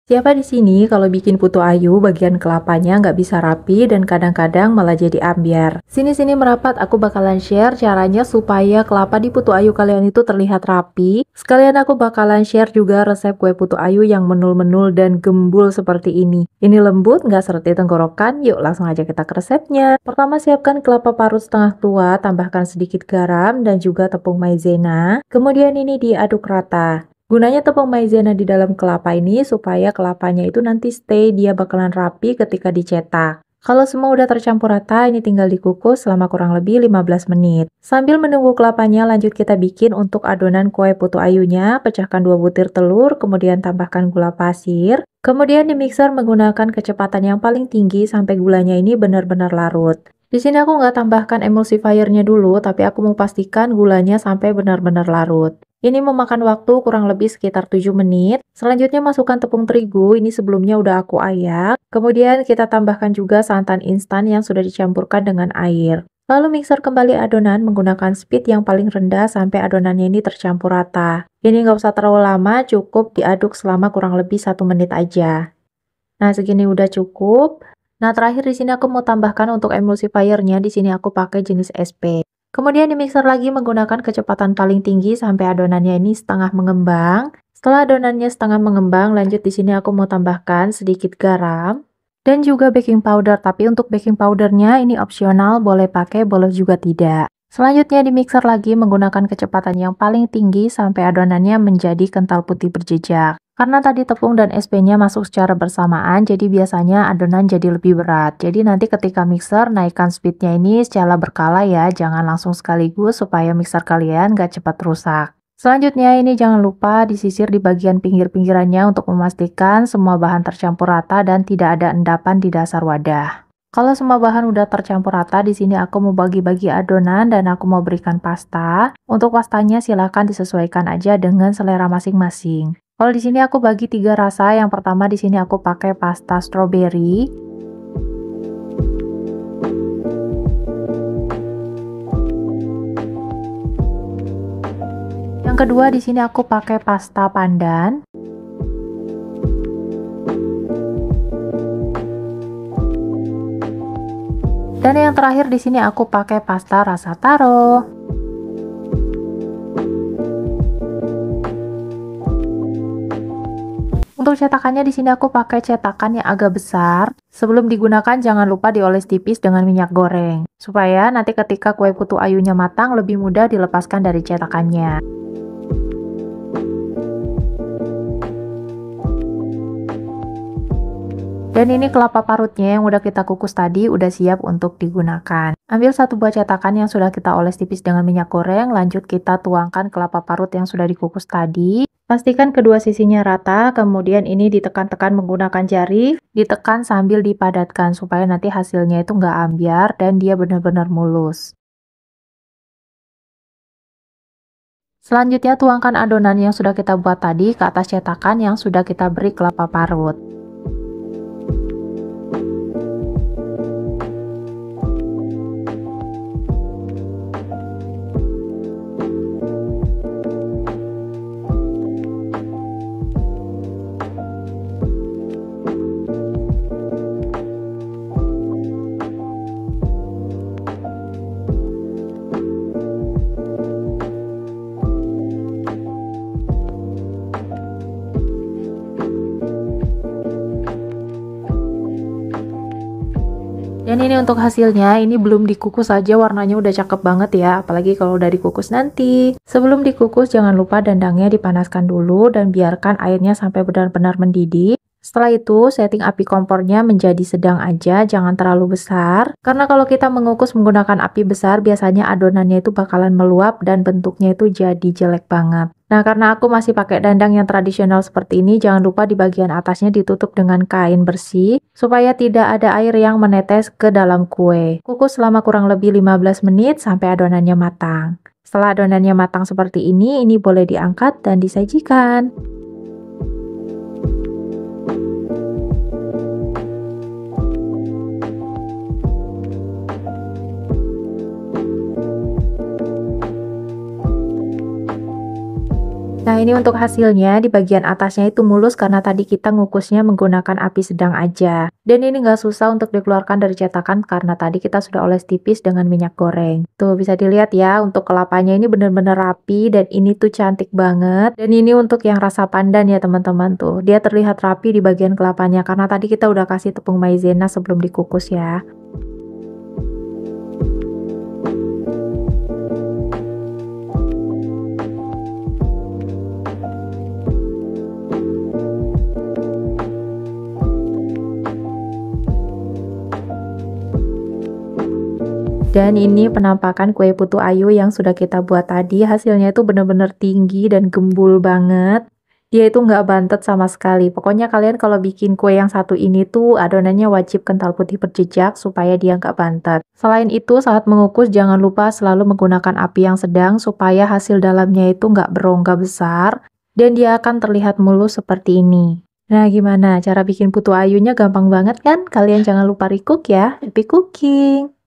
Siapa di sini kalau bikin putu ayu bagian kelapanya nggak bisa rapi dan kadang-kadang malah jadi ambyar. Sini-sini merapat, aku bakalan share caranya supaya kelapa di putu ayu kalian itu terlihat rapi. Sekalian aku bakalan share juga resep kue putu ayu yang menul-menul dan gembul seperti ini. Ini lembut, nggak seret di tenggorokan. Yuk langsung aja kita ke resepnya. Pertama siapkan kelapa parut setengah tua, tambahkan sedikit garam dan juga tepung maizena. Kemudian ini diaduk rata. Gunanya tepung maizena di dalam kelapa ini supaya kelapanya itu nanti stay, dia bakalan rapi ketika dicetak. Kalau semua udah tercampur rata, ini tinggal dikukus selama kurang lebih 15 menit. Sambil menunggu kelapanya, lanjut kita bikin untuk adonan kue putu ayunya. Pecahkan 2 butir telur, kemudian tambahkan gula pasir. Kemudian di mixer menggunakan kecepatan yang paling tinggi sampai gulanya ini benar-benar larut. Di sini aku nggak tambahkan emulsifiernya dulu, tapi aku mau pastikan gulanya sampai benar-benar larut. Ini memakan waktu kurang lebih sekitar 7 menit. Selanjutnya masukkan tepung terigu, ini sebelumnya udah aku ayak. Kemudian kita tambahkan juga santan instan yang sudah dicampurkan dengan air. Lalu mixer kembali adonan menggunakan speed yang paling rendah sampai adonannya ini tercampur rata. Ini nggak usah terlalu lama, cukup diaduk selama kurang lebih 1 menit aja. Nah, segini udah cukup. Nah, terakhir di sini aku mau tambahkan untuk emulsifiernya, di sini aku pakai jenis SP. Kemudian di mixer lagi menggunakan kecepatan paling tinggi sampai adonannya ini setengah mengembang. Setelah adonannya setengah mengembang, lanjut di sini aku mau tambahkan sedikit garam dan juga baking powder. Tapi untuk baking powdernya ini opsional, boleh pakai, boleh juga tidak. Selanjutnya di mixer lagi menggunakan kecepatan yang paling tinggi sampai adonannya menjadi kental putih berjejak. Karena tadi tepung dan SP-nya masuk secara bersamaan, jadi biasanya adonan jadi lebih berat. Jadi nanti ketika mixer, naikkan speednya ini secara berkala ya, jangan langsung sekaligus supaya mixer kalian gak cepat rusak. Selanjutnya ini jangan lupa disisir di bagian pinggir-pinggirannya untuk memastikan semua bahan tercampur rata dan tidak ada endapan di dasar wadah. Kalau semua bahan udah tercampur rata, di sini aku mau bagi-bagi adonan dan aku mau berikan pasta. Untuk pastanya silahkan disesuaikan aja dengan selera masing-masing. Kalau di sini aku bagi 3 rasa. Yang pertama di sini aku pakai pasta strawberry. Yang kedua di sini aku pakai pasta pandan. Dan yang terakhir di sini aku pakai pasta rasa taro. Untuk cetakannya di sini aku pakai cetakan yang agak besar. Sebelum digunakan jangan lupa dioles tipis dengan minyak goreng, supaya nanti ketika kue putu ayunya matang lebih mudah dilepaskan dari cetakannya. Dan ini kelapa parutnya yang udah kita kukus tadi udah siap untuk digunakan. Ambil 1 buah cetakan yang sudah kita oles tipis dengan minyak goreng, lanjut kita tuangkan kelapa parut yang sudah dikukus tadi. Pastikan kedua sisinya rata, kemudian ini ditekan-tekan menggunakan jari, ditekan sambil dipadatkan supaya nanti hasilnya itu nggak ambyar dan dia benar-benar mulus. Selanjutnya tuangkan adonan yang sudah kita buat tadi ke atas cetakan yang sudah kita beri kelapa parut. Dan ini untuk hasilnya, ini belum dikukus aja warnanya udah cakep banget ya, apalagi kalau udah dikukus nanti. Sebelum dikukus jangan lupa dandangnya dipanaskan dulu dan biarkan airnya sampai benar-benar mendidih. Setelah itu, setting api kompornya menjadi sedang aja, jangan terlalu besar. Karena kalau kita mengukus menggunakan api besar, biasanya adonannya itu bakalan meluap dan bentuknya itu jadi jelek banget. Nah, karena aku masih pakai dandang yang tradisional seperti ini, jangan lupa di bagian atasnya ditutup dengan kain bersih, supaya tidak ada air yang menetes ke dalam kue. Kukus selama kurang lebih 15 menit sampai adonannya matang. Setelah adonannya matang seperti ini boleh diangkat dan disajikan. Nah, Nah, ini untuk hasilnya, di bagian atasnya itu mulus karena tadi kita ngukusnya menggunakan api sedang aja. Dan ini nggak susah untuk dikeluarkan dari cetakan karena tadi kita sudah oles tipis dengan minyak goreng. Tuh, bisa dilihat ya, untuk kelapanya ini bener-bener rapi dan ini tuh cantik banget. Dan ini untuk yang rasa pandan ya teman-teman tuh. Dia terlihat rapi di bagian kelapanya karena tadi kita udah kasih tepung maizena sebelum dikukus ya. Dan ini penampakan kue putu ayu yang sudah kita buat tadi, hasilnya itu bener-bener tinggi dan gembul banget. Dia itu nggak bantet sama sekali. Pokoknya kalian kalau bikin kue yang satu ini tuh adonannya wajib kental putih berjejak supaya dia nggak bantet. Selain itu saat mengukus jangan lupa selalu menggunakan api yang sedang supaya hasil dalamnya itu nggak berongga besar dan dia akan terlihat mulus seperti ini. Nah, gimana cara bikin putu ayunya? Gampang banget kan? Kalian jangan lupa recook ya. Happy cooking!